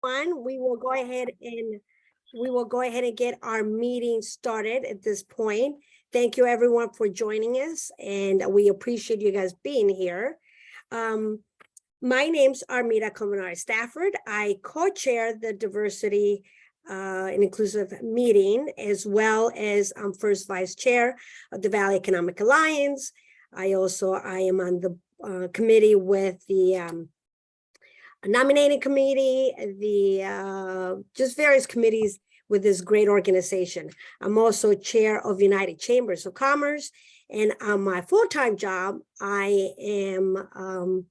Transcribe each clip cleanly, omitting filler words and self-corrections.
We will go ahead and get our meeting started at this point. Thank you everyone for joining us, and we appreciate you guys being here. My name's Armida Colmenares-Stafford. I co-chair the diversity and inclusive meeting, as well as I'm first vice chair of the Valley Economic Alliance. I am on the committee with the nominating committee, the just various committees with this great organization. I'm also chair of United Chambers of Commerce, and on my full-time job, I am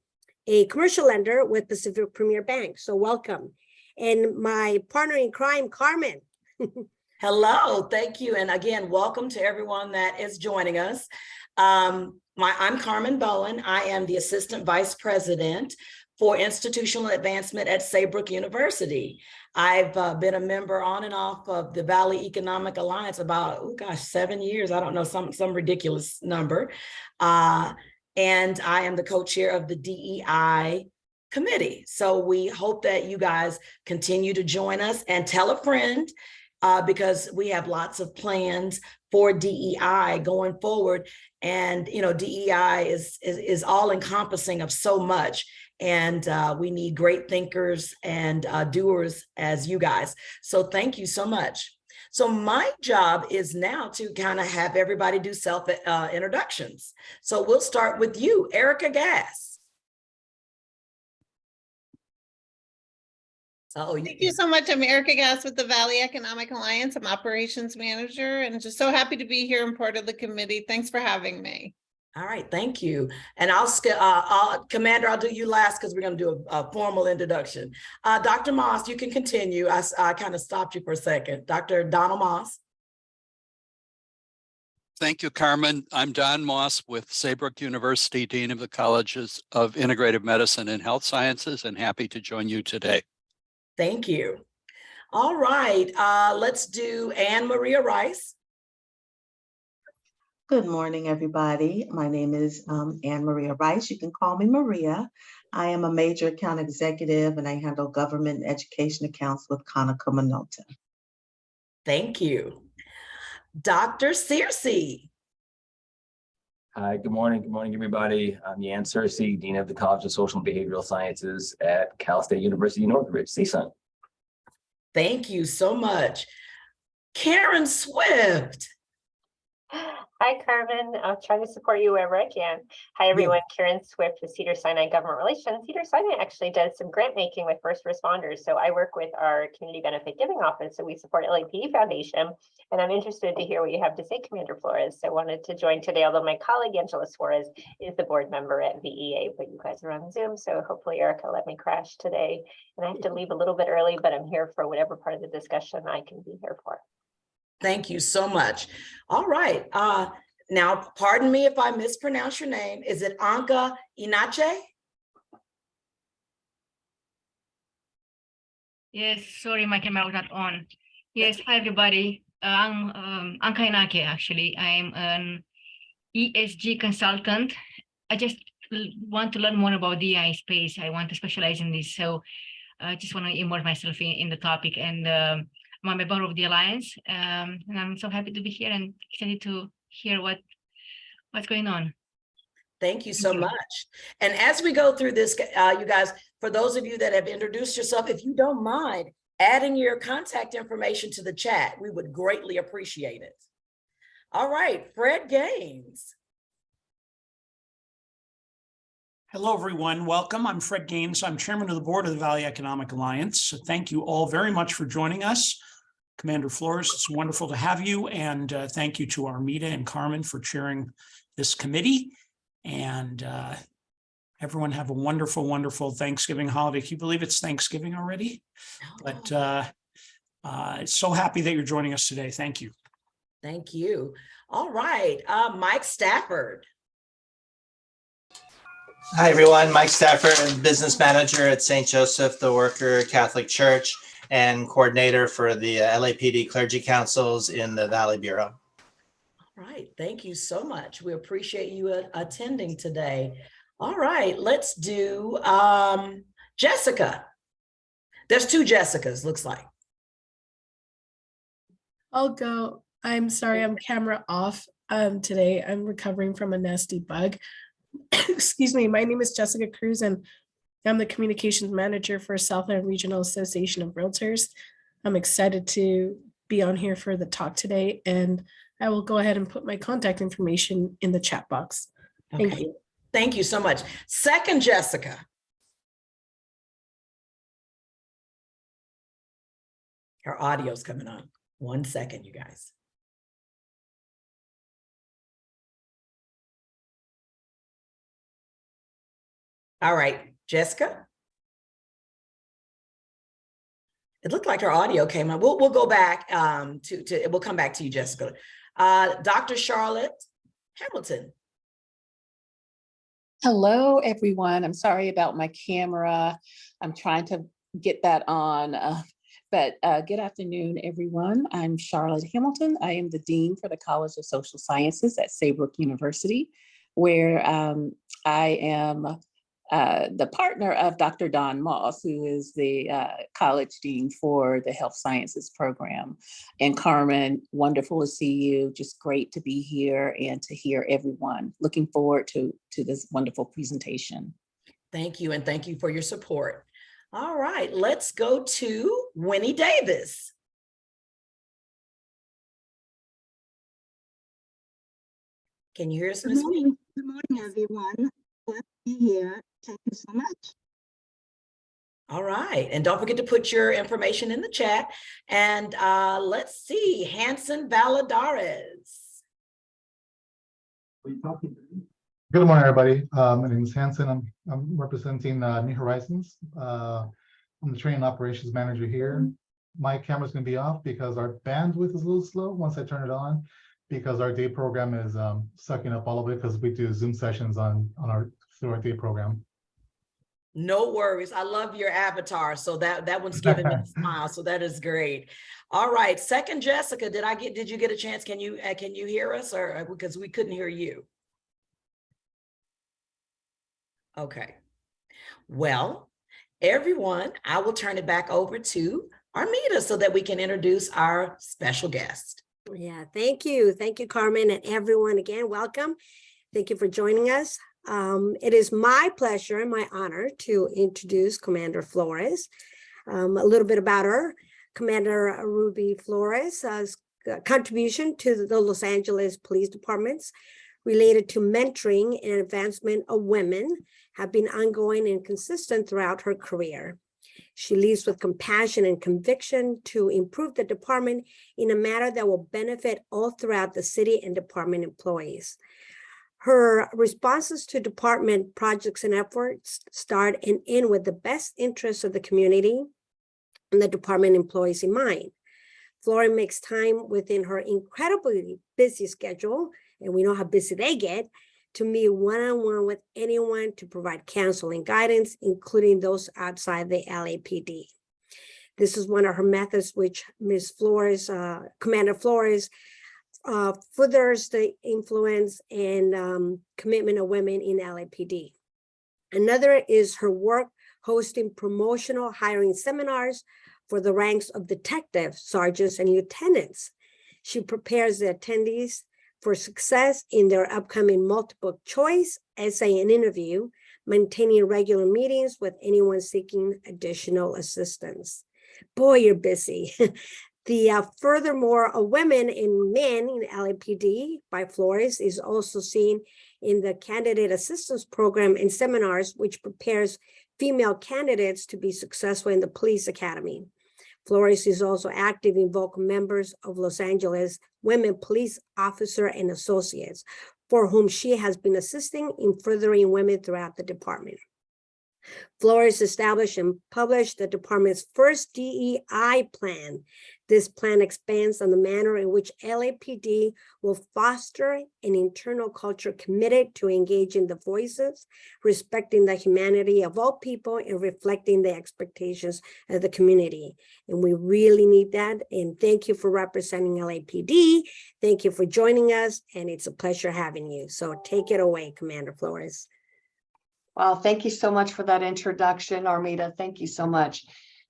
a commercial lender with Pacific Premier Bank. So welcome. And my partner in crime, Carmen. Hello, thank you. And again, welcome to everyone that is joining us. I'm Carmen Bowen. I am the Assistant Vice President for Institutional Advancement at Saybrook University. I've been a member on and off of the Valley Economic Alliance about, 7 years. I don't know, some ridiculous number. And I am the co-chair of the DEI committee. So we hope that you guys continue to join us and tell a friend, because we have lots of plans for DEI going forward. And, DEI is all encompassing of so much. And we need great thinkers and doers as you guys. So thank you so much. So my job is now to kind of have everybody do self introductions. So we'll start with you, Erica Gass. Thank you so much. I'm Erica Gass with the Valley Economic Alliance. I'm operations manager and just so happy to be here and part of the committee. Thanks for having me. All right, thank you. And Commander, I'll do you last because we're going to do a formal introduction. Dr. Moss, you can continue. I kind of stopped you for a second. Dr. Donald Moss. Thank you, Carmen. I'm Don Moss with Saybrook University, Dean of the Colleges of Integrative Medicine and Health Sciences, and happy to join you today. Thank you. All right, let's do Anne Maria Rice. Good morning, everybody. My name is Anne Maria Rice. You can call me Maria. I am a major account executive and I handle government education accounts with Conaca Minolta. Thank you. Dr. Searcy. Hi, good morning. Good morning, everybody. I'm Yan Searcy, Dean of the College of Social and Behavioral Sciences at Cal State University Northridge, CSUN. Thank you so much. Karen Swift. Hi, Carmen. I'll try to support you wherever I can. Hi, everyone. Karen Swift with Cedars-Sinai Government Relations. Cedars-Sinai actually does some grant making with first responders. So I work with our Community Benefit Giving Office. So we support LAPD Foundation. And I'm interested to hear what you have to say, Commander Flores. So I wanted to join today, although my colleague Angela Suarez is the board member at VEA, but you guys are on Zoom. So hopefully Erica let me crash today. And I have to leave a little bit early, but I'm here for whatever part of the discussion I can be here for. Thank you so much. All right. Now, pardon me if I mispronounce your name. Is it Anka Inache? Yes, sorry, my camera was not on. Yes, hi, everybody. I'm Anka Inache, actually. I'm an ESG consultant. I just want to learn more about DI space. I want to specialize in this. So I just want to immerse myself in the topic. And I'm a member of the Alliance, and I'm so happy to be here and excited to hear what's going on. Thank you so much. And as we go through this, you guys, for those of you that have introduced yourself, if you don't mind adding your contact information to the chat, we would greatly appreciate it. All right, Fred Gaines. Hello, everyone. Welcome. I'm Fred Gaines. I'm chairman of the board of the Valley Economic Alliance. So thank you all very much for joining us. Commander Flores, it's wonderful to have you. And thank you to Armida and Carmen for chairing this committee. And everyone have a wonderful, wonderful Thanksgiving holiday. Can you believe it's Thanksgiving already? But so happy that you're joining us today. Thank you. Thank you. All right, Mike Stafford. Hi, everyone. Mike Stafford, business manager at St. Joseph the Worker Catholic Church and coordinator for the LAPD clergy councils in the Valley Bureau. All right. Thank you so much. We appreciate you attending today. All right. Let's do Jessica. There's two Jessicas, looks like. I'll go. I'm sorry, I'm camera off today. I'm recovering from a nasty bug. Excuse me. My name is Jessica Cruz, and I'm the communications manager for Southland Regional Association of Realtors. I'm excited to be on here for the talk today, and I will go ahead and put my contact information in the chat box. Thank Okay. you. Thank you so much. Second Jessica. Her audio's coming on. 1 second, you guys. All right, Jessica. It looked like her audio came on. We'll go back we'll come back to you, Jessica. Dr. Charlotte Hamilton. Hello, everyone. I'm sorry about my camera. I'm trying to get that on. But good afternoon, everyone. I'm Charlotte Hamilton. I am the Dean for the College of Social Sciences at Saybrook University, where I am the partner of Dr. Don Moss, who is the college dean for the Health Sciences program. And Carmen, wonderful to see you. Just great to be here and to hear everyone. Looking forward to this wonderful presentation. Thank you, and thank you for your support. All right, let's go to Winnie Davis. Can you hear us, Ms. Winnie? Good morning, everyone. Glad to be here. Thank you so much. All right, and don't forget to put your information in the chat. And let's see, Hanson Valadares. Good morning, everybody. My name is Hanson. I'm representing New Horizons. I'm the training operations manager here. My camera's going to be off because our bandwidth is a little slow once I turn it on, because our day program is sucking up all of it because we do Zoom sessions through our day program. No worries. I love your avatar. So that one's giving me a smile. So that is great. All right. Second Jessica, did you get a chance? Can you hear us, or because we couldn't hear you? Okay. Well, everyone, I will turn it back over to Armida so that we can introduce our special guest. Yeah, thank you. Thank you, Carmen, and everyone again, welcome. Thank you for joining us. It is my pleasure and my honor to introduce Commander Flores. A little bit about her. Commander Ruby Flores' contribution to the Los Angeles Police Departments related to mentoring and advancement of women have been ongoing and consistent throughout her career. She leads with compassion and conviction to improve the department in a manner that will benefit all throughout the city and department employees. Her responses to department projects and efforts start and end with the best interests of the community and the department employees in mind. Flora makes time within her incredibly busy schedule, and we know how busy they get, to meet one-on-one with anyone to provide counsel and guidance, including those outside the LAPD. This is one of her methods, which Ms. Flores, Commander Flores, furthers the influence and commitment of women in LAPD. Another is her work hosting promotional hiring seminars for the ranks of detectives, sergeants, and lieutenants. She prepares the attendees for success in their upcoming multiple choice essay and interview, maintaining regular meetings with anyone seeking additional assistance. Boy, you're busy. Furthermore, a women and men in LAPD by Flores is also seen in the Candidate Assistance Program and seminars, which prepares female candidates to be successful in the police academy. Flores is also active in vocal members of Los Angeles Women Police Officer and Associates, for whom she has been assisting in furthering women throughout the department. Flores established and published the department's first DEI plan. This plan expands on the manner in which LAPD will foster an internal culture committed to engaging the voices, respecting the humanity of all people, and reflecting the expectations of the community. And we really need that. And thank you for representing LAPD. Thank you for joining us. And it's a pleasure having you. So take it away, Commander Flores. Well, thank you so much for that introduction, Armida. Thank you so much.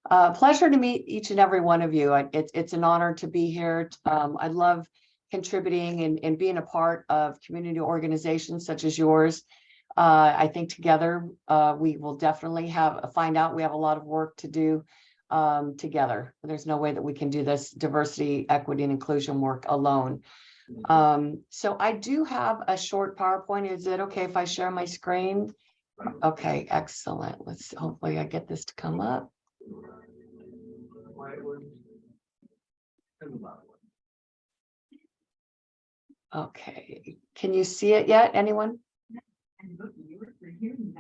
Pleasure to meet each and every one of you. It's an honor to be here. I love contributing and being a part of community organizations such as yours. I think together we will definitely find out we have a lot of work to do together. There's no way that we can do this diversity, equity, and inclusion work alone. So I do have a short PowerPoint. Is it okay if I share my screen? Okay, excellent. Hopefully I get this to come up. Okay, can you see it yet? Anyone?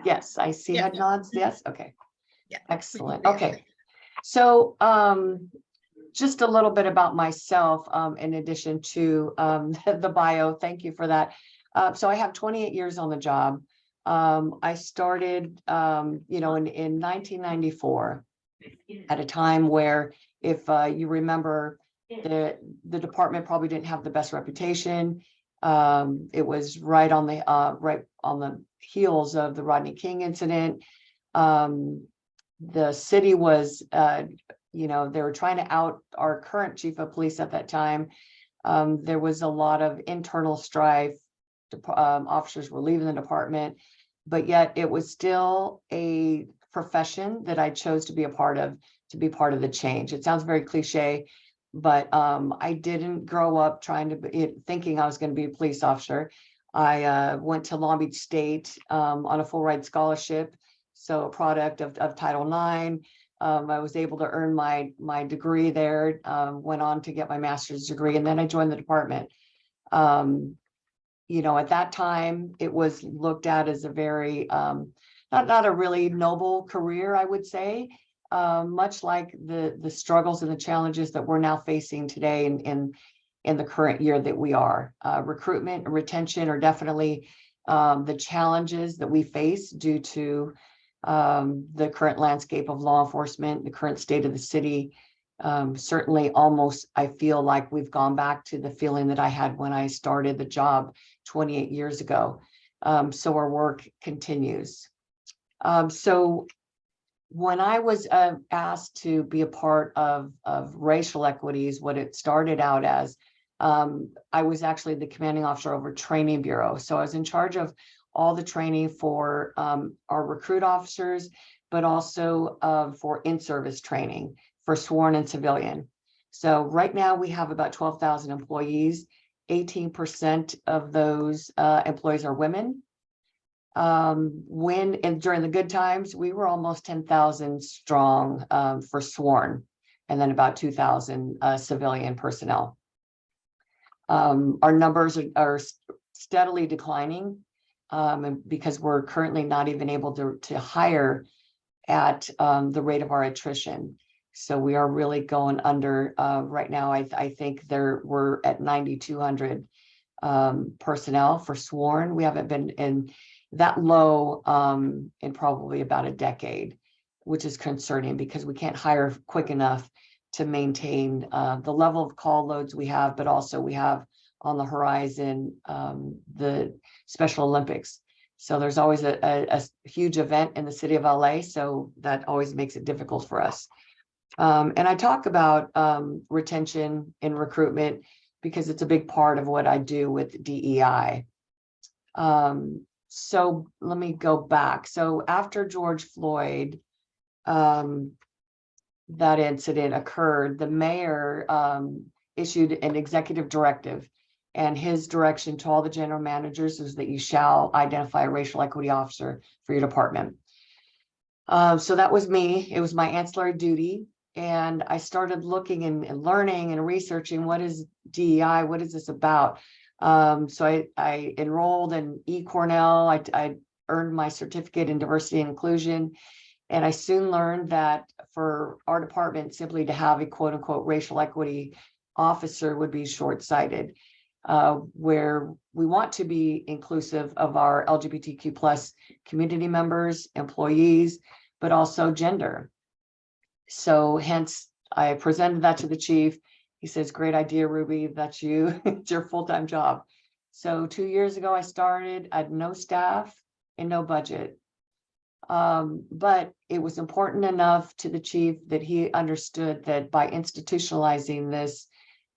Yes, I see head nods. Yes, okay. Yeah. Excellent. Okay. So just a little bit about myself, in addition to the bio. Thank you for that. So I have 28 years on the job. I started, in 1994 at a time where, if you remember, the department probably didn't have the best reputation. It was right on the heels of the Rodney King incident. The city was, they were trying to out our current chief of police at that time. There was a lot of internal strife. Officers were leaving the department, but yet it was still a profession that I chose to be a part of, to be part of the change. It sounds very cliche, but I didn't grow up thinking I was going to be a police officer. I went to Long Beach State on a full ride scholarship, so a product of Title IX. I was able to earn my degree there, went on to get my master's degree, and then I joined the department. At that time, it was looked at as a very, not a really noble career, I would say, much like the struggles and the challenges that we're now facing today in the current year that we are. Recruitment and retention are definitely the challenges that we face due to the current landscape of law enforcement, the current state of the city. Certainly almost, I feel like we've gone back to the feeling that I had when I started the job 28 years ago. So our work continues. So when I was asked to be a part of racial equities, what it started out as, I was actually the commanding officer over training bureau. So I was in charge of all the training for our recruit officers, but also for in-service training for sworn and civilian. So right now we have about 12,000 employees. 18% of those employees are women. During the good times, we were almost 10,000 strong for sworn, and then about 2,000 civilian personnel. Our numbers are steadily declining because we're currently not even able to hire at the rate of our attrition. So we are really going under right now. I think we're at 9,200 personnel for sworn. We haven't been in that low in probably about a decade, which is concerning because we can't hire quick enough to maintain the level of call loads we have, but also we have on the horizon the Special Olympics. So there's always a huge event in the city of LA, so that always makes it difficult for us. And I talk about retention and recruitment because it's a big part of what I do with DEI. So let me go back. So after George Floyd, that incident occurred, the mayor issued an executive directive, and his direction to all the general managers is that you shall identify a racial equity officer for your department. So that was me. It was my ancillary duty. And I started looking and learning and researching what is DEI, what is this about? So I enrolled in eCornell. I earned my certificate in diversity and inclusion. And I soon learned that for our department, simply to have a quote unquote racial equity officer would be short-sighted, where we want to be inclusive of our LGBTQ plus community members, employees, but also gender. So hence I presented that to the chief. He says, great idea, Ruby, that's you, it's your full-time job. So 2 years ago, I started, I had no staff and no budget. But it was important enough to the chief that he understood that by institutionalizing this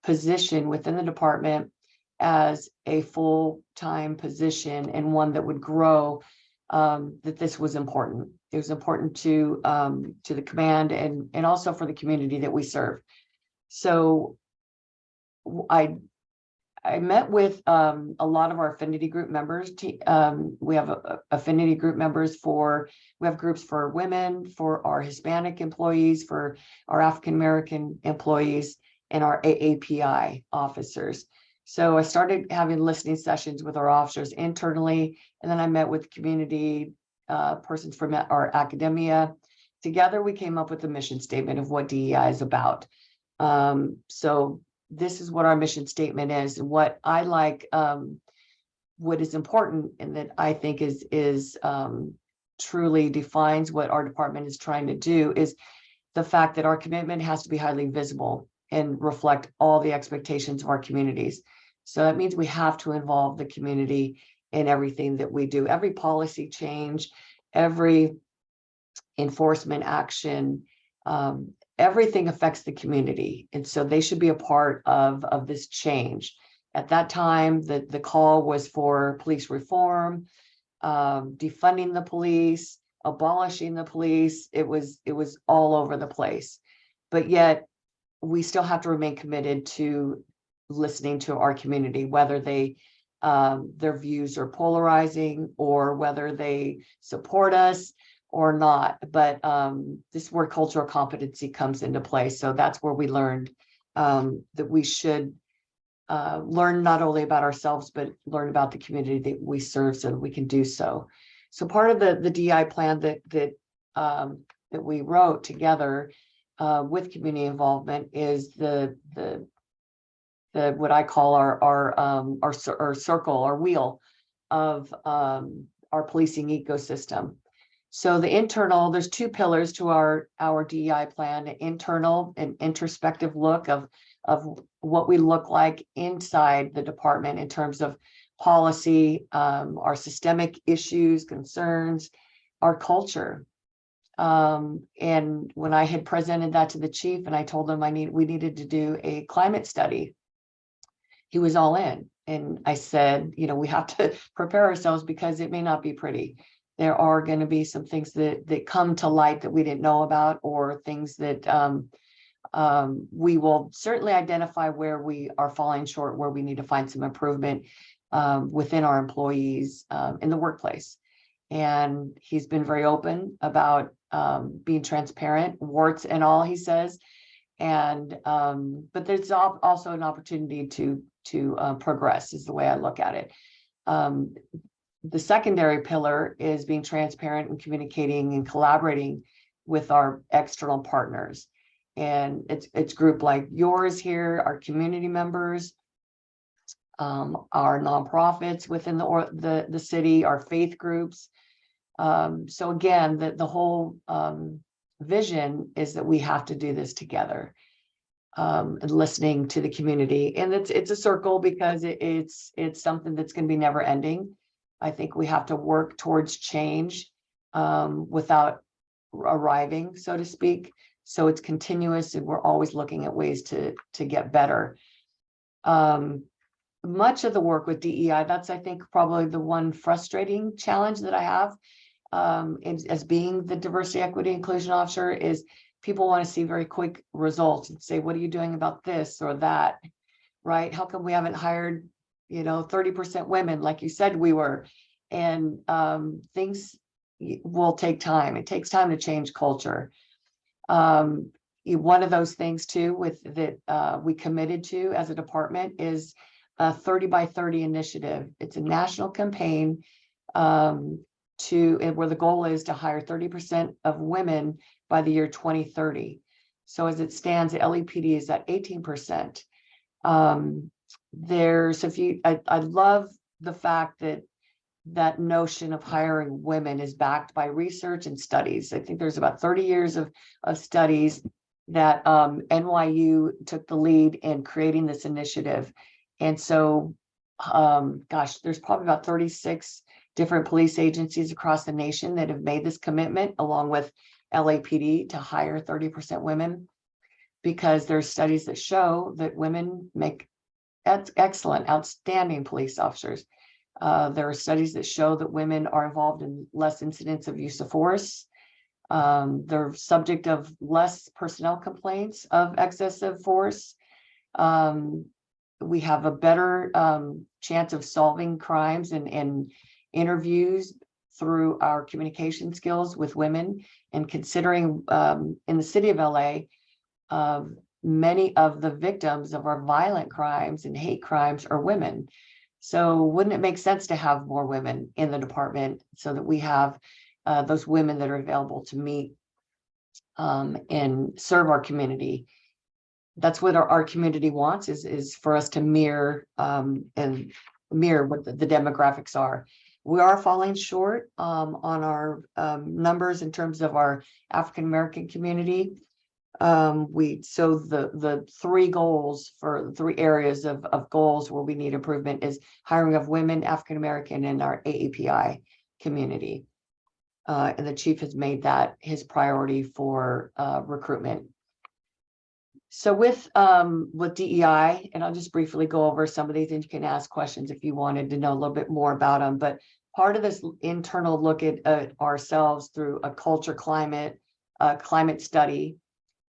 position within the department as a full-time position and one that would grow, that this was important. It was important to the command and also for the community that we serve. So I met with a lot of our affinity group members. We have affinity group members we have groups for women, for our Hispanic employees, for our African-American employees, and our AAPI officers. So I started having listening sessions with our officers internally, and then I met with community persons from our academia. Together, we came up with a mission statement of what DEI is about. So this is what our mission statement is, and what I like, what is important, and that I think is truly defines what our department is trying to do, is the fact that our commitment has to be highly visible and reflect all the expectations of our communities. So that means we have to involve the community in everything that we do, every policy change, every enforcement action, everything affects the community. And so they should be a part of this change. At that time, the call was for police reform, defunding the police, abolishing the police. It was all over the place. But yet we still have to remain committed to listening to our community, whether they their views are polarizing or whether they support us or not. But this is where cultural competency comes into play. So that's where we learned that we should learn not only about ourselves, but learn about the community that we serve so that we can do so. So part of the DEI plan that we wrote together with community involvement is the what I call our circle, our wheel of our policing ecosystem. So the internal, there's two pillars to our DEI plan: an internal and introspective look of what we look like inside the department in terms of policy, our systemic issues, concerns, our culture. And when I had presented that to the chief and I told him we needed to do a climate study, he was all in. And I said, we have to prepare ourselves because it may not be pretty. There are going to be some things that come to light that we didn't know about, or things that we will certainly identify where we are falling short, where we need to find some improvement within our employees in the workplace. And he's been very open about being transparent, warts and all, he says. And but there's also an opportunity to progress, is the way I look at it. The secondary pillar is being transparent and communicating and collaborating with our external partners. And it's group like yours here, our community members, our nonprofits within the city, our faith groups. So again, the whole vision is that we have to do this together, and listening to the community. And it's a circle because it's something that's going to be never ending. I think we have to work towards change without arriving, so to speak. So it's continuous, and we're always looking at ways to get better. Much of the work with DEI, that's, I think, probably the one frustrating challenge that I have as being the diversity, equity, inclusion officer, is people want to see very quick results and say, what are you doing about this or that, right? How come we haven't hired 30% women like you said we were? And things will take time. It takes time to change culture. One of those things too that we committed to as a department is a 30 by 30 initiative. It's a national campaign where the goal is to hire 30% of women by the year 2030. So as it stands, the LEPD is at 18%. I love the fact that notion of hiring women is backed by research and studies. I think there's about 30 years of studies that NYU took the lead in creating this initiative. And so, there's probably about 36 different police agencies across the nation that have made this commitment, along with LAPD, to hire 30% women, because there's studies that show that women make excellent, outstanding police officers. There are studies that show that women are involved in less incidents of use of force. They're subject of less personnel complaints of excessive force. We have a better chance of solving crimes and interviews through our communication skills with women. And considering in the city of LA, many of the victims of our violent crimes and hate crimes are women. So wouldn't it make sense to have more women in the department so that we have those women that are available to meet and serve our community? That's what our community wants, is for us to mirror and mirror what the demographics are. We are falling short on our numbers in terms of our African-American community. So the three goals for the 3 areas of goals where we need improvement is hiring of women, African-American, and our AAPI community. And the chief has made that his priority for recruitment. So with DEI, and I'll just briefly go over some of these, and you can ask questions if you wanted to know a little bit more about them. But part of this internal look at ourselves through a culture climate study,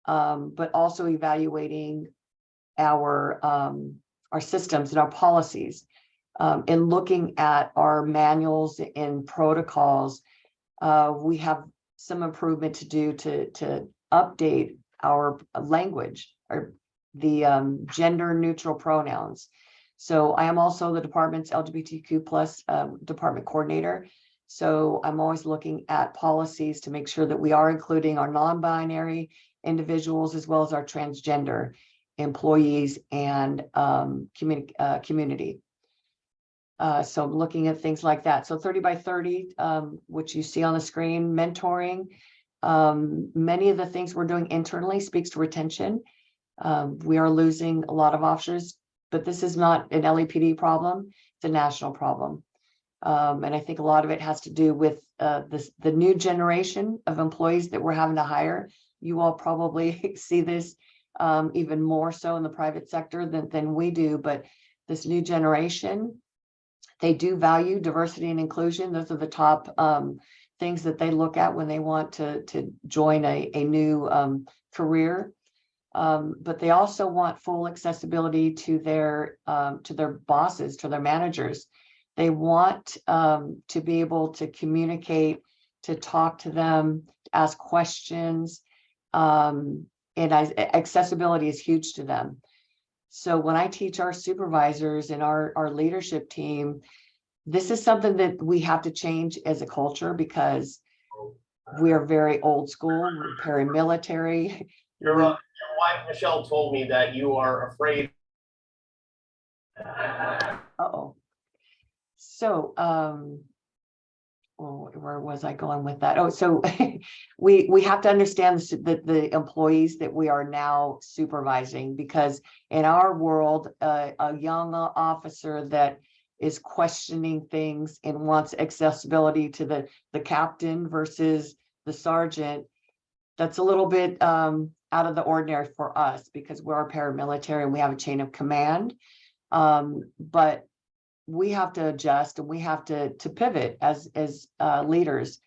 but also evaluating our systems and our policies, and looking at our manuals and protocols. We have some improvement to do to update our language, or the gender neutral pronouns. So I am also the department's LGBTQ plus department coordinator. So I'm always looking at policies to make sure that we are including our non-binary individuals as well as our transgender employees and community. So I'm looking at things like that. So 30 by 30, which you see on the screen, mentoring. Many of the things we're doing internally speaks to retention. We are losing a lot of officers, but this is not an LAPD problem. It's a national problem. And I think a lot of it has to do with the new generation of employees that we're having to hire. You all probably see this even more so in the private sector than we do, but this new generation, they do value diversity and inclusion. Those are the top things that they look at when they want to join a new career. But they also want full accessibility to their bosses, to their managers. They want to be able to communicate, to talk to them, to ask questions, and accessibility is huge to them. So when I teach our supervisors and our leadership team, this is something that we have to change as a culture, because we are very old school, we're paramilitary. Your wife, Michelle, told me that you are afraid. Uh-oh. So, well, where was I going with that? Oh, so we have to understand that the employees that we are now supervising, because in our world, a young officer that is questioning things and wants accessibility to the captain versus the sergeant, that's a little bit out of the ordinary for us, because we're a paramilitary and we have a chain of command. But we have to adjust and we have to pivot as leaders.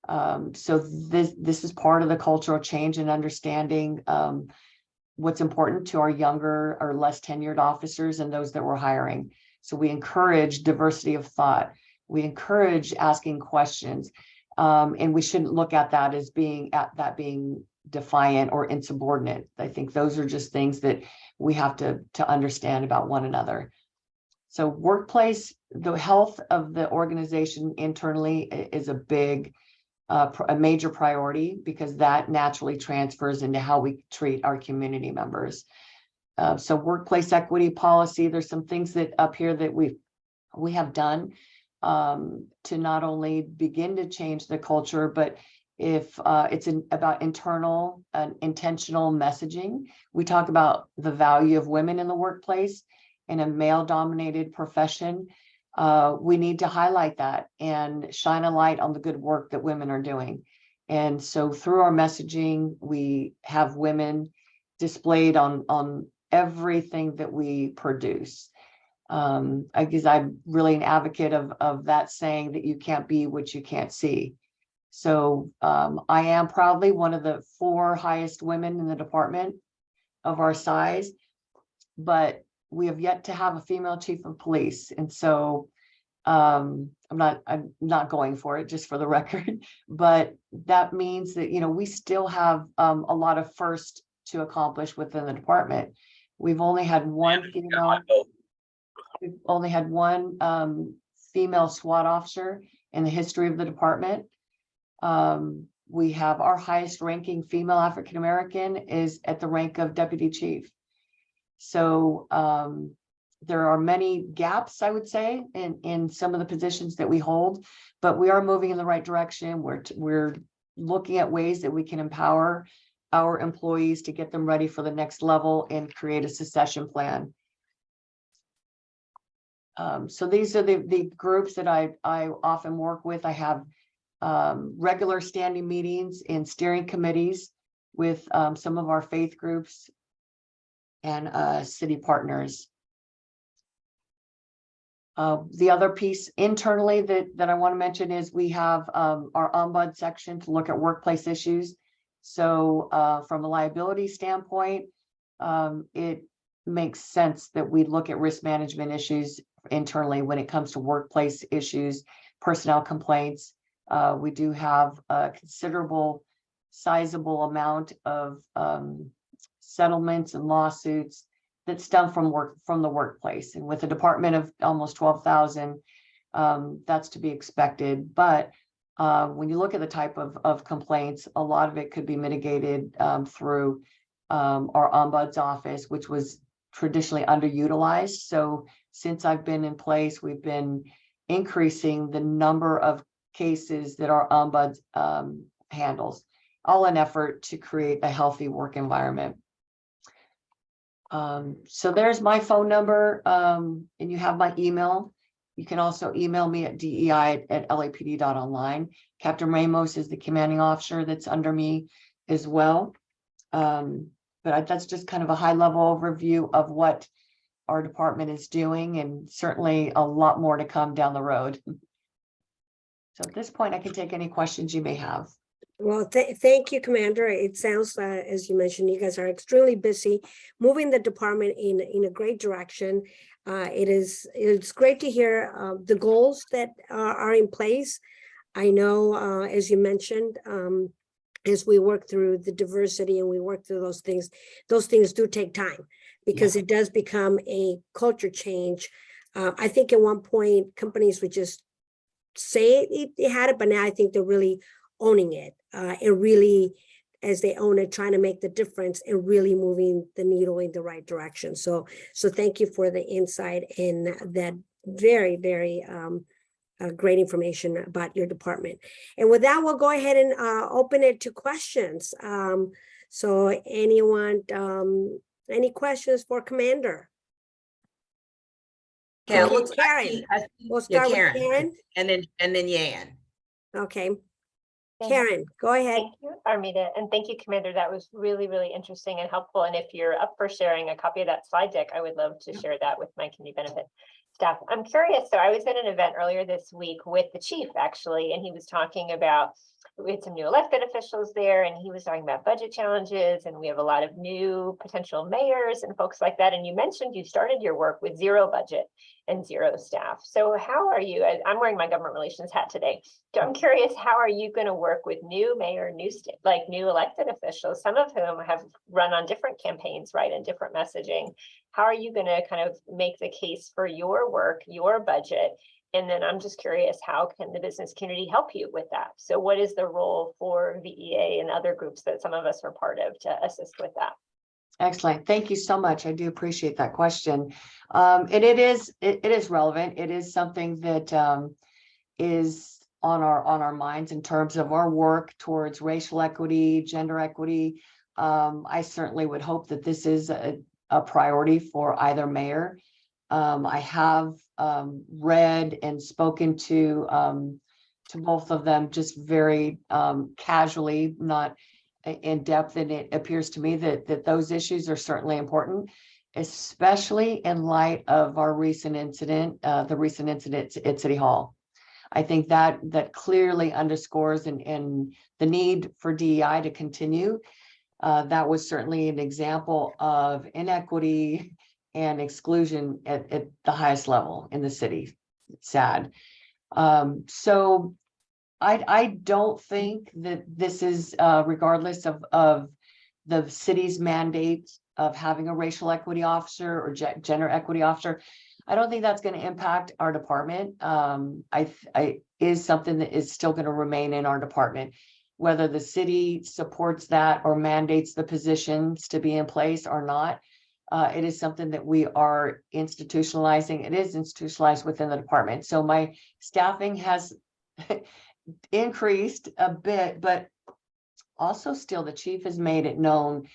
So this is part of the cultural change and understanding what's important to our younger or less tenured officers and those that we're hiring. So we encourage diversity of thought. We encourage asking questions, and we shouldn't look at that as being defiant or insubordinate. I think those are just things that we have to understand about one another. So workplace, the health of the organization internally is a major priority, because that naturally transfers into how we treat our community members. So workplace equity policy, there's some things that up here that we have done to not only begin to change the culture, but if it's about internal and intentional messaging. We talk about the value of women in the workplace in a male-dominated profession. we need to highlight that and shine a light on the good work that women are doing. And so through our messaging, we have women displayed on everything that we produce. I guess I'm really an advocate of that saying that you can't be what you can't see. So I am proudly one of the 4 highest women in the department of our size, but we have yet to have a female chief of police. And so I'm not going for it, just for the record, but that means that, you know, we still have a lot of first to accomplish within the department. We've only had one female, female SWAT officer in the history of the department. We have our highest ranking female African-American is at the rank of deputy chief. So there are many gaps, I would say, in some of the positions that we hold, but we are moving in the right direction. We're looking at ways that we can empower our employees to get them ready for the next level and create a succession plan. So these are the groups that I often work with. I have regular standing meetings in steering committees with some of our faith groups and city partners. The other piece internally that I want to mention is we have our ombud section to look at workplace issues. So from a liability standpoint, it makes sense that we look at risk management issues internally when it comes to workplace issues, personnel complaints. We do have a considerable, sizable amount of settlements and lawsuits that stem from the workplace. And with a department of almost 12,000, that's to be expected. But when you look at the type of complaints, a lot of it could be mitigated through our ombuds office, which was traditionally underutilized. So since I've been in place, we've been increasing the number of cases that our ombuds handles, all in effort to create a healthy work environment. So there's my phone number, and you have my email. You can also email me at dei@lapd.online. Captain Ramos is the commanding officer that's under me as well. But that's just kind of a high level overview of what our department is doing, and certainly a lot more to come down the road. So at this point, I can take any questions you may have. Well, thank you, Commander. It sounds, as you mentioned, you guys are extremely busy moving the department in a great direction. It's great to hear the goals that are in place. I know, as you mentioned, as we work through the diversity and we work through those things do take time, because it does become a culture change. I think at one point companies would just say they had it, but now I think they're really owning it, and really, as they own it, trying to make the difference and really moving the needle in the right direction. So thank you for the insight and that very, very great information about your department. And with that, we'll go ahead and open it to questions. So anyone, any questions for Commander? Yeah, Okay, looks like Karen. We'll yeah, start Karen, with Karen. and then Yan. Okay. Karen, go ahead. Thank you, Armida, and thank you, Commander. That was really, really interesting and helpful. And if you're up for sharing a copy of that slide deck, I would love to share that with my community benefit staff. I'm curious. So I was at an event earlier this week with the chief, actually, and he was talking about, we had some new elected officials there, and he was talking about budget challenges, and we have a lot of new potential mayors and folks like that. And you mentioned you started your work with zero budget and zero staff. So how are you, I'm wearing my government relations hat today. So I'm curious, how are you going to work with new mayor, new elected officials, some of whom have run on different campaigns, right, and different messaging? How are you going to kind of make the case for your work, your budget? And then I'm just curious, how can the business community help you with that? So what is the role for VEA and other groups that some of us are part of to assist with that? Excellent. Thank you so much. I do appreciate that question. And it is relevant. It is something that is on our minds in terms of our work towards racial equity, gender equity. I certainly would hope that this is a priority for either mayor. I have read and spoken to both of them just very casually, not in depth. And it appears to me that those issues are certainly important, especially in light of our recent incident, the recent incident at City Hall. I think that clearly underscores and the need for DEI to continue. That was certainly an example of inequity and exclusion at the highest level in the city. It's sad. So I don't think that this is regardless of the city's mandate of having a racial equity officer or gender equity officer. I don't think that's going to impact our department. Is something that is still going to remain in our department. Whether the city supports that or mandates the positions to be in place or not, it is something that we are institutionalizing. It is institutionalized within the department. So my staffing has increased a bit, but also still the chief has made it known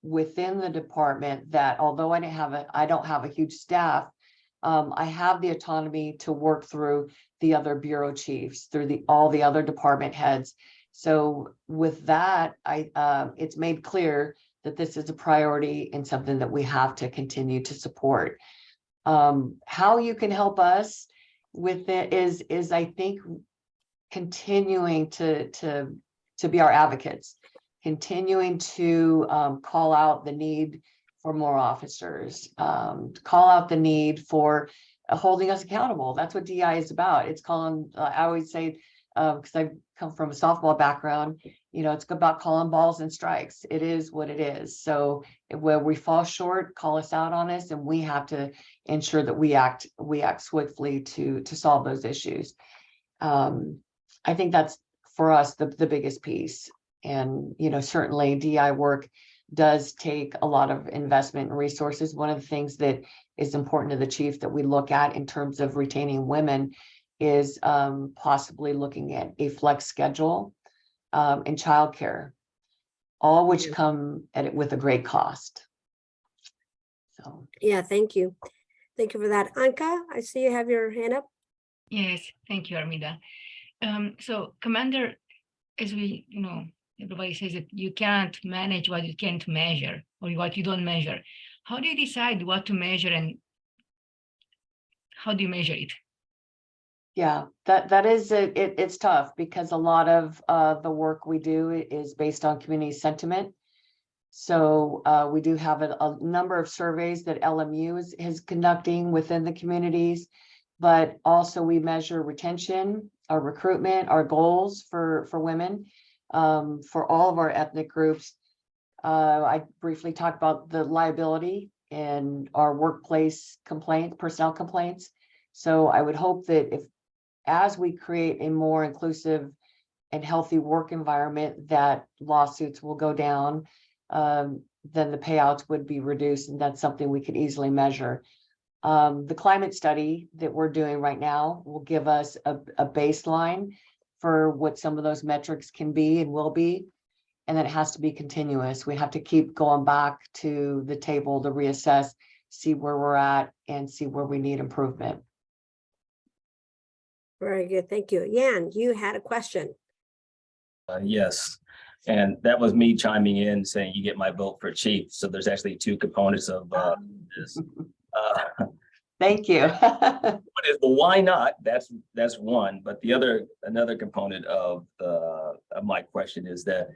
within the department that although I don't have a huge staff, I have the autonomy to work through the other bureau chiefs, through all the other department heads. So with that, it's made clear that this is a priority and something that we have to continue to support. How you can help us with it is I think continuing to be our advocates, continuing to call out the need for more officers, call out the need for holding us accountable. That's what DEI is about. It's calling, I always say, because I come from a softball background, it's about calling balls and strikes. It is what it is. So where we fall short, call us out on us, and we have to ensure that we act swiftly to solve those issues. I think that's for us the biggest piece. And certainly DEI work does take a lot of investment and resources. One of the things that is important to the chief that we look at in terms of retaining women is possibly looking at a flex schedule and childcare, all which come at it with a great cost. So yeah, thank you. Thank you for that. Anka, I see you have your hand up. Yes, thank you, Armida. So Commander, as we, everybody says that you can't manage what you can't measure or what you don't measure. How do you decide what to measure and how do you measure it? Yeah, that is it's tough because a lot of the work we do is based on community sentiment. So we do have a number of surveys that LMU is conducting within the communities, but also we measure retention, our recruitment, our goals for women, for all of our ethnic groups. I briefly talked about the liability and our workplace complaints, personnel complaints. So I would hope that as we create a more inclusive and healthy work environment, that lawsuits will go down, then the payouts would be reduced, and that's something we could easily measure. The climate study that we're doing right now will give us a baseline for what some of those metrics can be and will be, and then it has to be continuous. We have to keep going back to the table to reassess, see where we're at, and see where we need improvement. Very good, thank you. Yan, you had a question. Yes, and that was me chiming in saying you get my vote for chief. So there's actually two components of this. Thank you. Well, why not? That's one. But another component of my question is that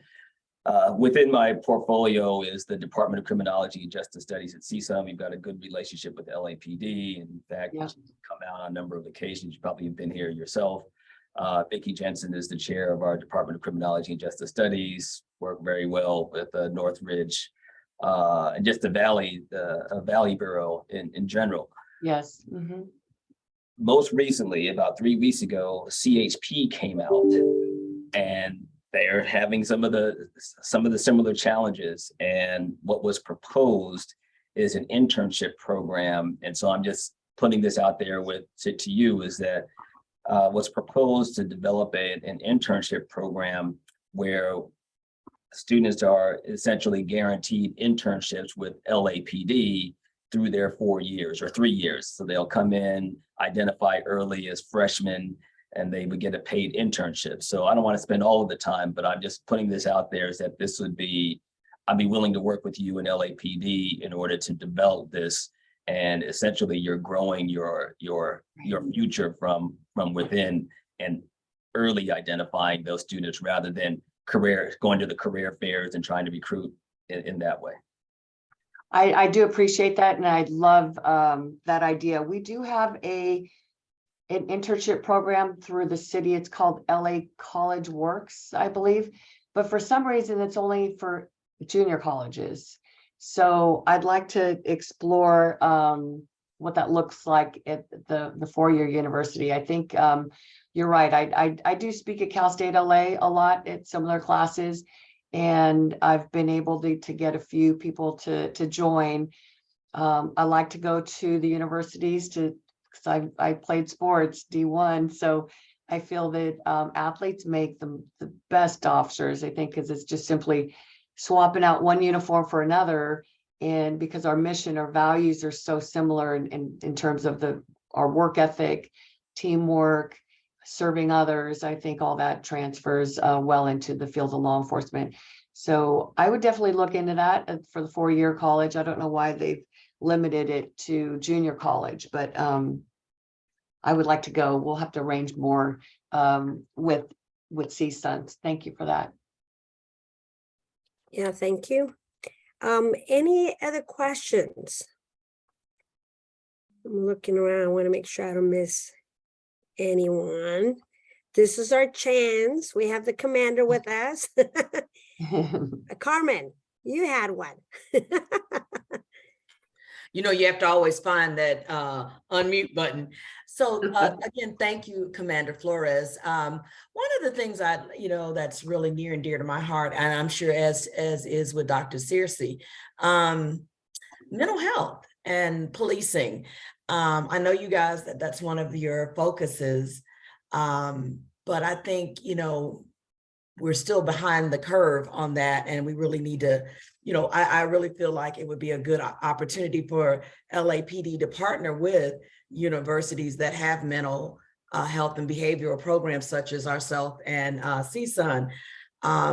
within my portfolio is the Department of Criminology and Justice Studies at CSUN. We've got a good relationship with LAPD. In fact, come out on a number of occasions. You probably have been here yourself. Vicki Jensen is the chair of our Department of Criminology and Justice Studies. Work very well with Northridge and just the Valley Bureau in general. Yes. Mm-hmm. Most recently, about 3 weeks ago, CHP came out, and they're having some of the similar challenges. And what was proposed is an internship program. And so I'm just putting this out there to you is that was proposed to develop an internship program where students are essentially guaranteed internships with LAPD through their 4 years or 3 years. So they'll come in, identify early as freshmen, and they would get a paid internship. So I don't want to spend all of the time, but I'm just putting this out there is that this would be, I'd be willing to work with you and LAPD in order to develop this. And essentially you're growing your future from within and early identifying those students rather than going to the career fairs and trying to recruit in that way. I do appreciate that, and I love that idea. We do have an internship program through the city. It's called LA College Works, I believe, but for some reason it's only for junior colleges. So I'd like to explore what that looks like at the four-year university. I think you're right. I do speak at Cal State LA a lot at similar classes, and I've been able to get a few people to join. I like to go to the universities because I played sports D1, so I feel that athletes make the best officers, I think, because it's just simply swapping out one uniform for another. And because our mission, our values are so similar in terms of our work ethic, teamwork, serving others, I think all that transfers well into the field of law enforcement. So I would definitely look into that for the four-year college. I don't know why they've limited it to junior college, but I would like to go. We'll have to arrange more with CSUNs. Thank you for that. Yeah, thank you. Any other questions? I'm looking around. I want to make sure I don't miss anyone. This is our chance. We have the commander with us. Carmen, you had one. You have to always find that unmute button. So again, thank you, Commander Flores. One of the things that's really near and dear to my heart, and I'm sure as is with Dr. Searcy, mental health and policing. I know you guys that's one of your focuses, but I think we're still behind the curve on that, and we really need to. I really feel like it would be a good opportunity for LAPD to partner with universities that have mental health and behavioral programs such as ourselves and CSUN,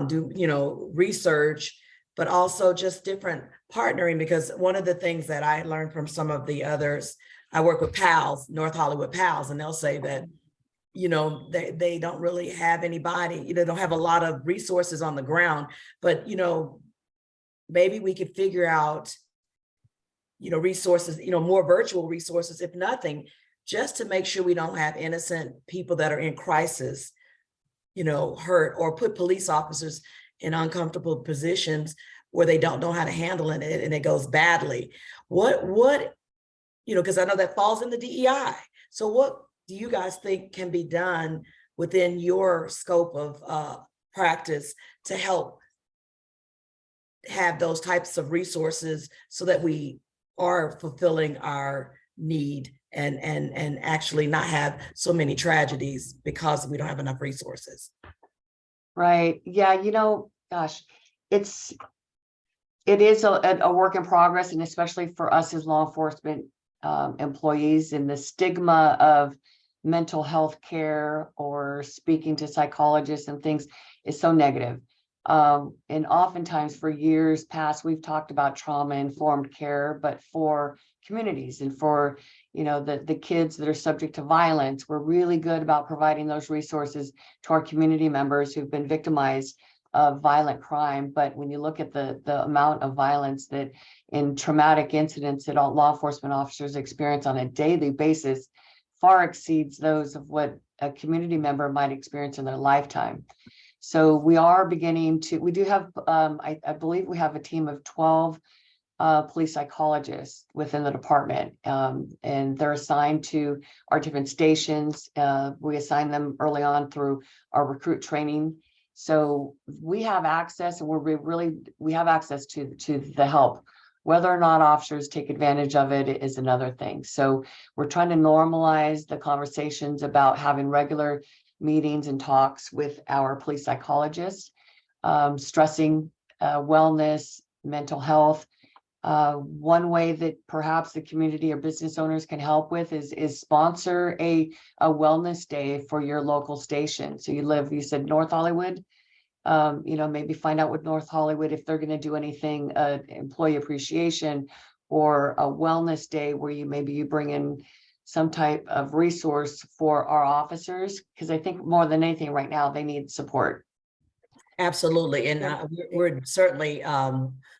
do research, but also just different partnering. Because one of the things that I learned from some of the others, I work with PALS, North Hollywood PALS, and they'll say that they don't really have anybody, they don't have a lot of resources on the ground, but maybe we could figure out, resources, more virtual resources, if nothing, just to make sure we don't have innocent people that are in crisis, hurt, or put police officers in uncomfortable positions where they don't know how to handle it and it goes badly. What, because I know that falls in the DEI. So what do you guys think can be done within your scope of practice to help have those types of resources so that we are fulfilling our need and actually not have so many tragedies because we don't have enough resources? Right. Yeah. Gosh, it is a work in progress, and especially for us as law enforcement employees, and the stigma of mental health care or speaking to psychologists and things is so negative. And oftentimes for years past, we've talked about trauma-informed care, but for communities and for, the kids that are subject to violence, we're really good about providing those resources to our community members who've been victimized of violent crime. But when you look at the amount of violence that in traumatic incidents that all law enforcement officers experience on a daily basis, far exceeds those of what a community member might experience in their lifetime. So we are beginning to, we do have, I believe we have a team of 12 police psychologists within the department, and they're assigned to our different stations. We assign them early on through our recruit training. So we have access, and we have access to the help. Whether or not officers take advantage of it is another thing. So we're trying to normalize the conversations about having regular meetings and talks with our police psychologists, stressing wellness, mental health, One way that perhaps the community or business owners can help with is sponsor a wellness day for your local station. So you said North Hollywood, maybe find out with North Hollywood if they're going to do anything, employee appreciation or a wellness day where you bring in some type of resource for our officers, because I think more than anything right now, they need support. Absolutely. And we're certainly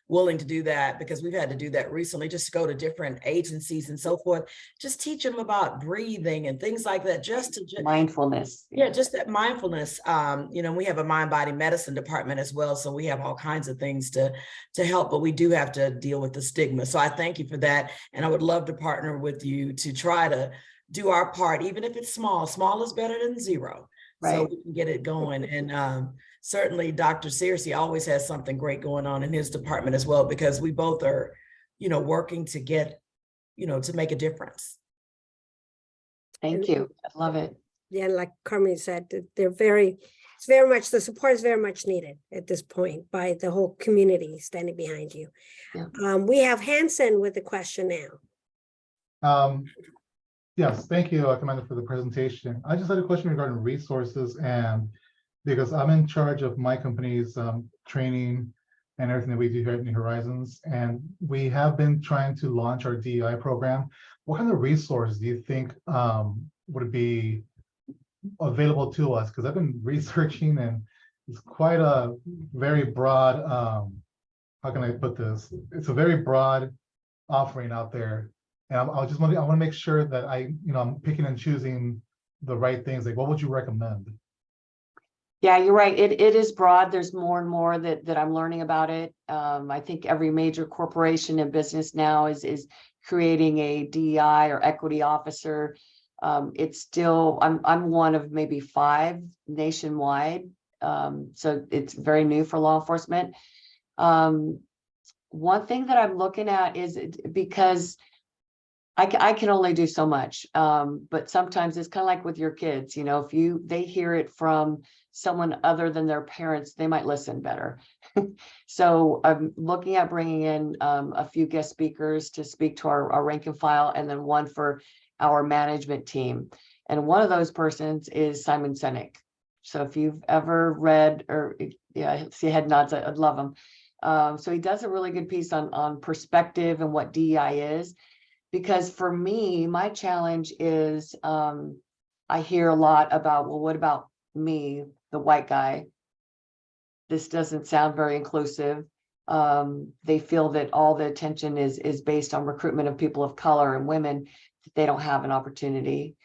willing to do that, because we've had to do that recently, just to go to different agencies and so forth, just teach them about breathing and things like that, just to mindfulness. Yeah, just that mindfulness. We have a mind-body medicine department as well, so we have all kinds of things to help, but we do have to deal with the stigma. So I thank you for that. And I would love to partner with you to try to do our part, even if it's small. Small is better than zero. Right. So we can get it going. And certainly Dr. Searcy always has something great going on in his department as well, because we both are, working to get, to make a difference. Thank you. I love it. Yeah, like Carmen said, the support is very much needed at this point by the whole community standing behind you. Yeah. We have Hanson with the question now. Yes, thank you, Commander, for the presentation. I just had a question regarding resources, and because I'm in charge of my company's training and everything that we do here at New Horizons, and we have been trying to launch our DEI program. What kind of resources do you think would be available to us? Because I've been researching, and it's quite a very broad, how can I put this? It's a very broad offering out there. And I want to make sure that I'm picking and choosing the right things. Like, what would you recommend? Yeah, you're right. It is broad. There's more and more that I'm learning about it. I think every major corporation and business now is creating a DEI or equity officer. It's still, I'm one of maybe 5 nationwide. So it's very new for law enforcement. One thing that I'm looking at is because I can only do so much, but sometimes it's kind of like with your kids, if they hear it from someone other than their parents, they might listen better. So I'm looking at bringing in a few guest speakers to speak to our rank and file, and then one for our management team. And one of those persons is Simon Sinek. So if you've ever read, or yeah, see head nods, I'd love him. So he does a really good piece on perspective and what DEI is. Because for me, my challenge is I hear a lot about, well, what about me, the white guy? This doesn't sound very inclusive. They feel that all the attention is based on recruitment of people of color and women, that they don't have an opportunity.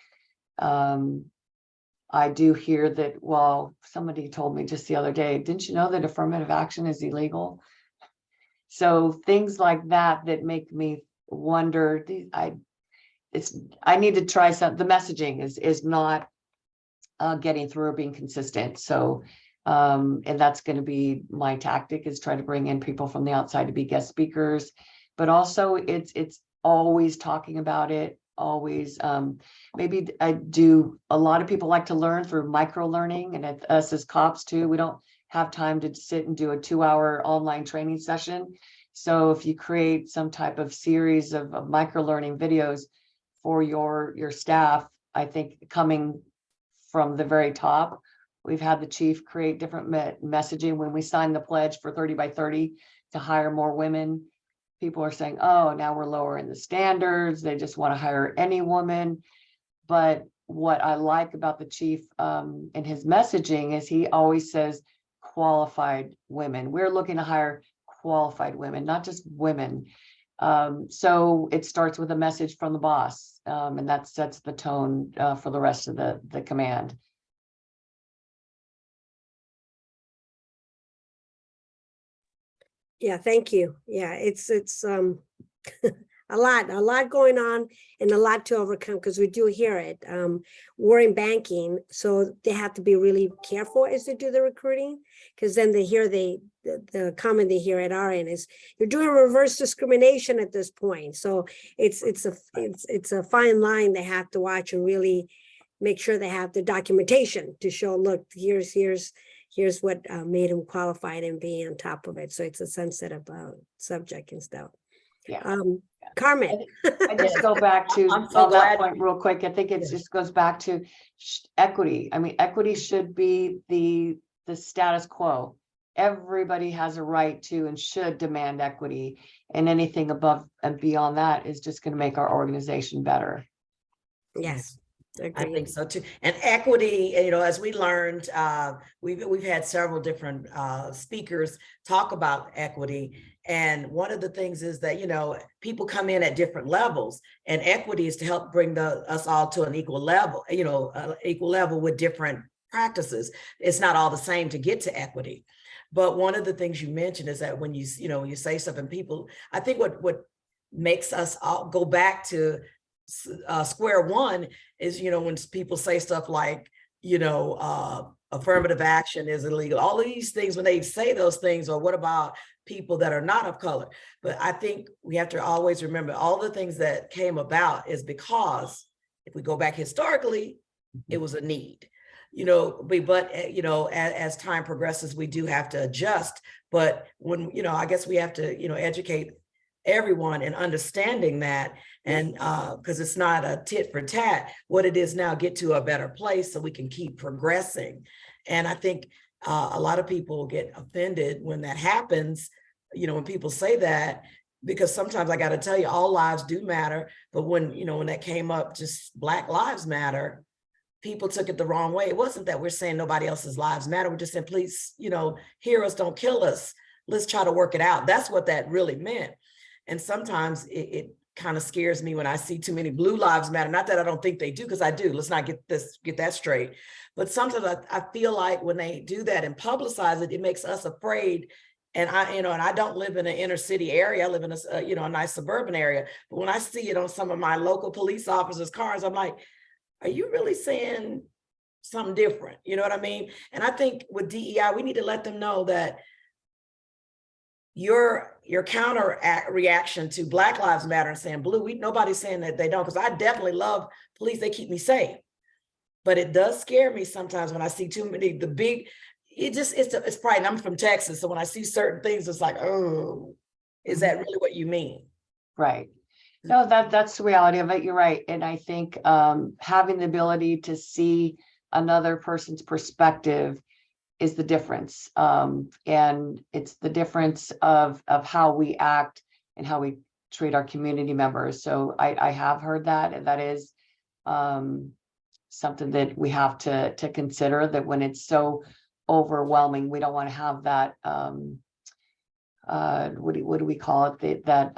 I do hear that, well, somebody told me just the other day, didn't you know that affirmative action is illegal? So things like that make me wonder. I need to try some. The messaging is not getting through or being consistent. So and that's going to be my tactic, is try to bring in people from the outside to be guest speakers, but also it's always talking about it. Always maybe I do. A lot of people like to learn through micro learning, and us as cops too, we don't have time to sit and do a 2-hour online training session. So if you create some type of series of micro-learning videos for your staff, I think coming from the very top, we've had the chief create different messaging. When we signed the pledge for 30 by 30 to hire more women, people are saying, oh, now we're lowering the standards. They just want to hire any woman. But what I like about the chief in his messaging is he always says qualified women. We're looking to hire qualified women, not just women. So it starts with a message from the boss, and that sets the tone for the rest of the command. Yeah, thank you. Yeah, it's a lot going on and a lot to overcome, because we do hear it. We're in banking, so they have to be really careful as they do the recruiting, because then they hear the comment they hear at our end is, you're doing reverse discrimination at this point. So it's a fine line they have to watch and really make sure they have the documentation to show, look, here's what made him qualified and being on top of it. So it's a sensitive subject and stuff. Yeah. Carmen. I just go back to I'm so on that glad. point real quick. I think it just goes back to equity. I mean, equity should be the status quo. Everybody has a right to and should demand equity, and anything above and beyond that is just going to make our organization better. Yes. I think so too. And equity, you know, as we learned, we've had several different speakers talk about equity. And one of the things is that, you know, people come in at different levels, and equity is to help bring us all to an equal level, you know, equal level with different practices. It's not all the same to get to equity. But one of the things you mentioned is that when you know, you say something, people, I think what makes us all go back to square one is, you know, when people say stuff like, you know, affirmative action is illegal, all of these things, when they say those things, or what about people that are not of color? But I think we have to always remember all the things that came about is because if we go back historically, it was a need, you know, but you know, as time progresses, we do have to adjust. But when, you know, I guess we have to, you know, educate everyone in understanding that, and because it's not a tit for tat. What it is now, get to a better place so we can keep progressing. And I think a lot of people get offended when that happens, you know, when people say that, because sometimes I got to tell you, all lives do matter. But when, you know, when that came up, just Black Lives Matter, people took it the wrong way. It wasn't that we're saying nobody else's lives matter. We're just saying, please, you know, hear us, don't kill us. Let's try to work it out. That's what that really meant. And sometimes it kind of scares me when I see too many Blue Lives Matter. Not that I don't think they do, because I do. Let's not get that straight. But sometimes I feel like when they do that and publicize it, it makes us afraid. And I don't live in an inner city area. I live in a, you know, a nice suburban area. But when I see it on some of my local police officers' cars, I'm like, are you really saying something different? You know what I mean? And I think with DEI, we need to let them know that your counter reaction to Black Lives Matter and saying blue, nobody's saying that they don't, because I definitely love police. They keep me safe. But it does scare me sometimes when I see too many, the big, it's frightening. I'm from Texas. So when I see certain things, it's like, oh, is that really what you mean? Right. No, that's the reality of it. You're right. And I think having the ability to see another person's perspective is the difference. And it's the difference of how we act and how we treat our community members. So I have heard that, and that is something that we have to consider, that when it's so overwhelming, we don't want to have that what do we call it, that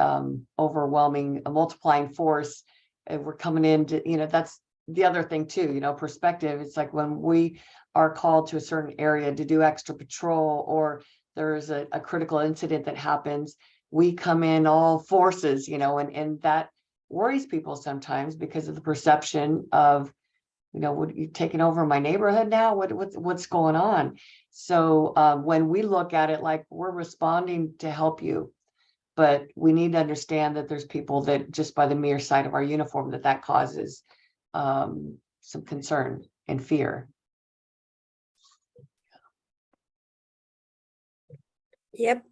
overwhelming multiplying force. We're coming into, you know, that's the other thing too, you know, perspective. It's like when we are called to a certain area to do extra patrol, or there's a critical incident that happens, we come in all forces, you know, and that worries people sometimes because of the perception of, you know, what, you taking over my neighborhood now? What's going on? So when we look at it, like, we're responding to help you, but we need to understand that there's people that just by the mere sight of our uniform, that causes some concern and fear. Yep.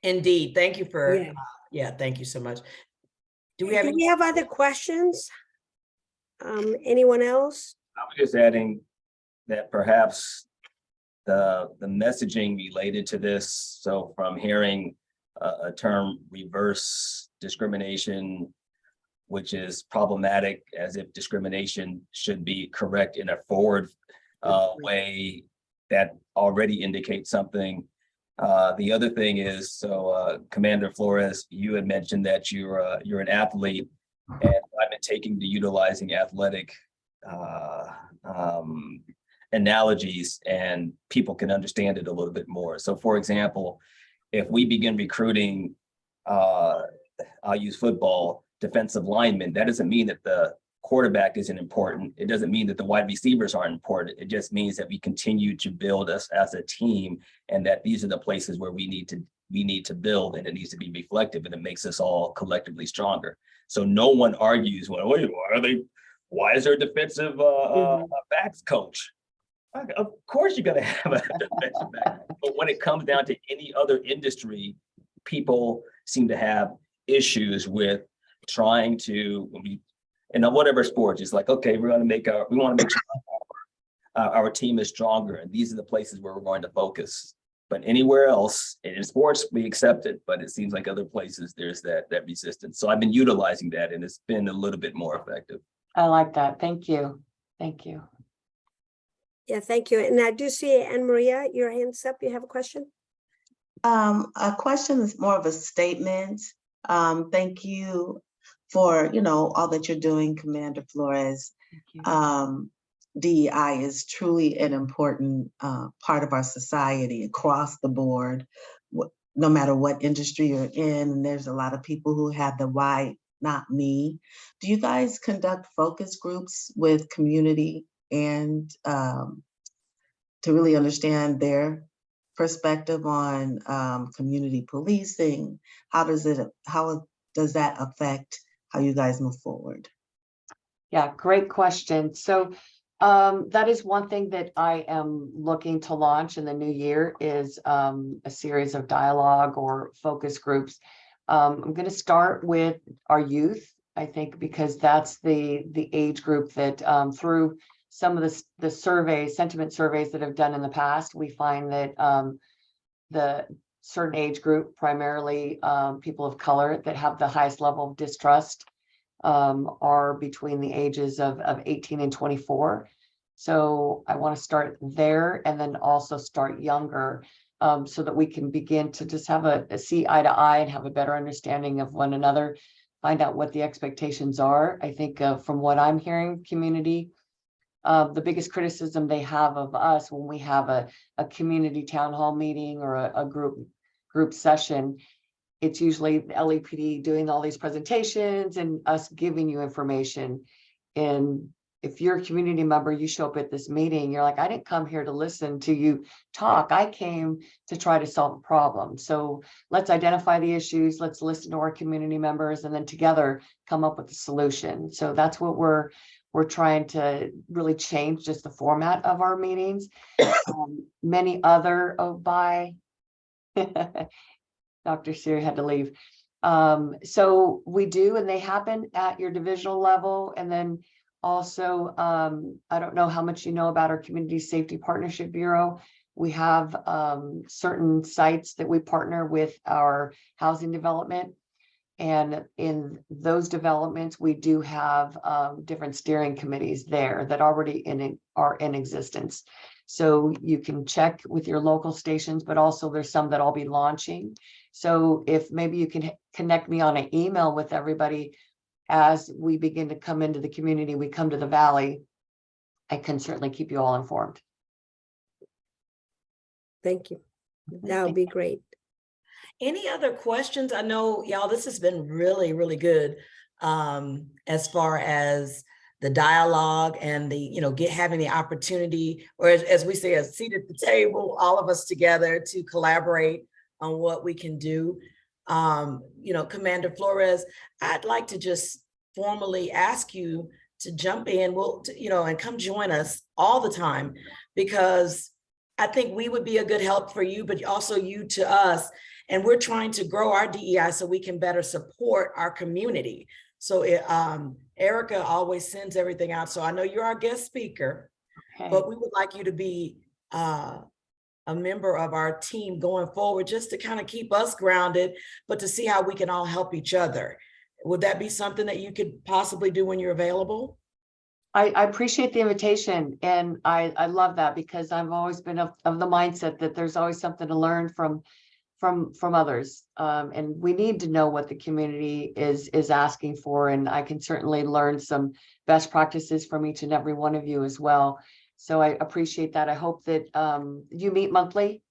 Indeed. Thank you for, thank you so much. Do we have other questions? Anyone else? I was just adding that perhaps the messaging related to this, so from hearing a term reverse discrimination, which is problematic, as if discrimination should be correct in a forward way, that already indicates something. The other thing is, so Commander Flores, you had mentioned that you're an athlete, and I've been taking to utilizing athletic analogies, and people can understand it a little bit more. So for example, if we begin recruiting, I'll use football, defensive linemen, that doesn't mean that the quarterback isn't important. It doesn't mean that the wide receivers aren't important. It just means that we continue to build us as a team, and that these are the places where we need to build, and it needs to be reflective, and it makes us all collectively stronger. So no one argues, well, why is there a defensive backs coach? Of course you got to have a defensive back. But when it comes down to any other industry, people seem to have issues with trying to, in whatever sports, it's like, okay, we want to make sure our team is stronger, and these are the places where we're going to focus. But anywhere else, in sports, we accept it, but it seems like other places there's that resistance. So I've been utilizing that, and it's been a little bit more effective. I like that. Thank you. Thank you. Yeah, thank you. And I do see Anne Maria, your hand's up. You have a question? A question is more of a statement. Thank you for, all that you're doing, Commander Flores. DEI is truly an important part of our society across the board, no matter what industry you're in. And there's a lot of people who have the why not me. Do you guys conduct focus groups with community and to really understand their perspective on community policing? How does that affect how you guys move forward? Yeah, great question. So that is one thing that I am looking to launch in the new year is a series of dialogue or focus groups. I'm going to start with our youth, I think, because that's the age group that through some of the surveys, sentiment surveys that have done in the past, we find that the certain age group, primarily people of color that have the highest level of distrust, are between the ages of 18 and 24. So I want to start there and then also start younger so that we can begin to just have a see eye to eye and have a better understanding of one another, find out what the expectations are. I think from what I'm hearing, community, the biggest criticism they have of us when we have a community town hall meeting or a group session, it's usually the LAPD doing all these presentations and us giving you information. And if you're a community member, you show up at this meeting, you're like, I didn't come here to listen to you talk. I came to try to solve a problem. So let's identify the issues. Let's listen to our community members and then together come up with a solution. So that's what we're trying to really change, just the format of our meetings. Many other, Dr. Siri had to leave. So we do, and they happen at your divisional level. And then also, I don't know how much you know about our Community Safety Partnership Bureau. We have certain sites that we partner with our housing development. And in those developments, we do have different steering committees there that already are in existence. So you can check with your local stations, but also there's some that I'll be launching. So if maybe you can connect me on an email with everybody as we begin to come into the community, we come to the Valley, I can certainly keep you all informed. Thank you. That would be great. Any other questions? I know, y'all, this has been really, really good as far as the dialogue and the, having the opportunity, or as we say, a seat at the table, all of us together to collaborate on what we can do. Commander Flores, I'd like to just formally ask you to jump in, and come join us all the time, because I think we would be a good help for you, but also you to us. And we're trying to grow our DEI so we can better support our community. So Erica always sends everything out. So I know you're our guest speaker, but we would like you to be a member of our team going forward, just to kind of keep us grounded, but to see how we can all help each other. Would that be something that you could possibly do when you're available? I appreciate the invitation, and I love that, because I've always been of the mindset that there's always something to learn from others, and we need to know what the community is asking for, and I can certainly learn some best practices from each and every one of you as well. So I appreciate that. I hope that you meet monthly.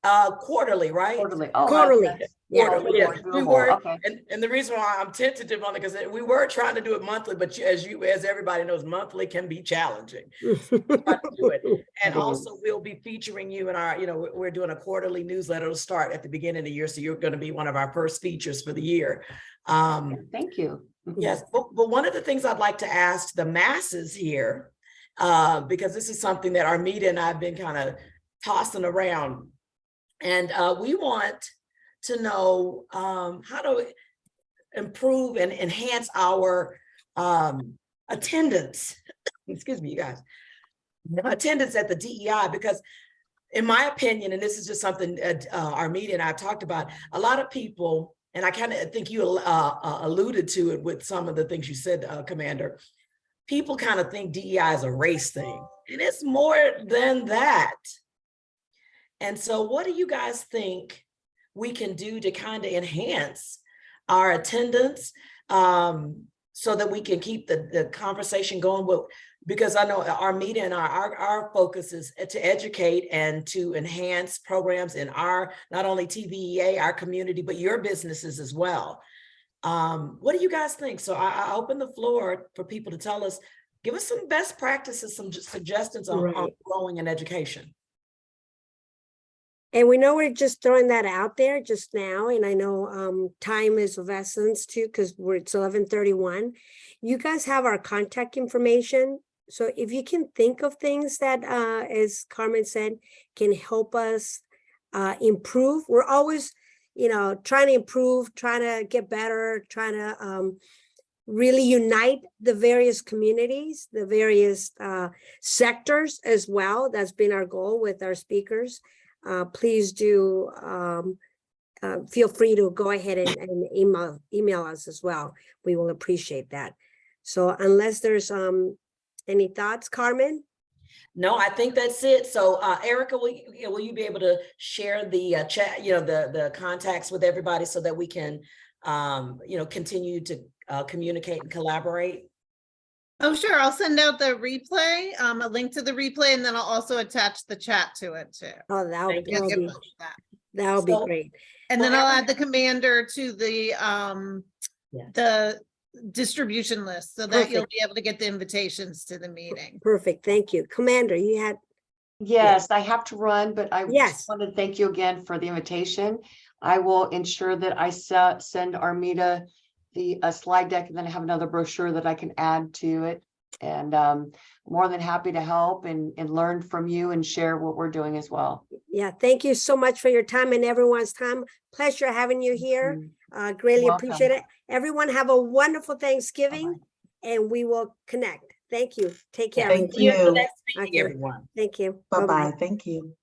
Quarterly, right? Quarterly. Oh, quarterly. Okay. Yeah, Quarterly. yeah. We were, Okay. and the reason why I'm tentative on it, because we were trying to do it monthly, but as everybody knows, monthly can be challenging. So to do it. And also we'll be featuring you in our, we're doing a quarterly newsletter to start at the beginning of the year. So you're going to be one of our first features for the year. Thank you. Yes, but one of the things I'd like to ask the masses here, because this is something that Armida and I have been kind of tossing around, and we want to know improve and enhance our attendance. Excuse me, you guys. Attendance at the DEI, because in my opinion, and this is just something Armida and I talked about, a lot of people, and I kind of think you alluded to it with some of the things you said, Commander, people kind of think DEI is a race thing, and it's more than that. And so what do you guys think we can do to kind of enhance our attendance so that we can keep the conversation going? Because I know Armida and our focus is to educate and to enhance programs in our, not only TVEA, our community, but your businesses as well. What do you guys think? So I open the floor for people to tell us, give us some best practices, some suggestions on growing in education. And we know we're just throwing that out there just now. And I know time is of essence too, because it's 11:31. You guys have our contact information. So if you can think of things that, as Carmen said, can help us improve, we're always, trying to improve, trying to get better, trying to really unite the various communities, the various sectors as well. That's been our goal with our speakers. Please do feel free to go ahead and email us as well. We will appreciate that. So unless there's any thoughts, Carmen? No, I think that's it. So Erica, will you be able to share the chat, the contacts with everybody so that we can, continue to communicate and collaborate? Oh, sure. I'll send out the replay, a link to the replay, and then I'll also attach the chat to it too. Oh, that would So- be great. And then I'll add the commander to the distribution list so that you'll Perfect. be able to get the invitations to the meeting. Perfect. Thank you. Commander, you had. Yes, I have to run, but I Yes. just want to thank you again for the invitation. I will ensure that I send Armida a slide deck, and then I have another brochure that I can add to it. And more than happy to help and learn from you and share what we're doing as well. Yeah, thank you so much for your time and everyone's time. Pleasure having you here. Greatly Welcome. appreciate it. Everyone have a wonderful Thanksgiving, and we will connect. Thank you. Take care. Thank See you at the you. next meeting, Okay. everyone. Thank you. Bye-bye. Thank you.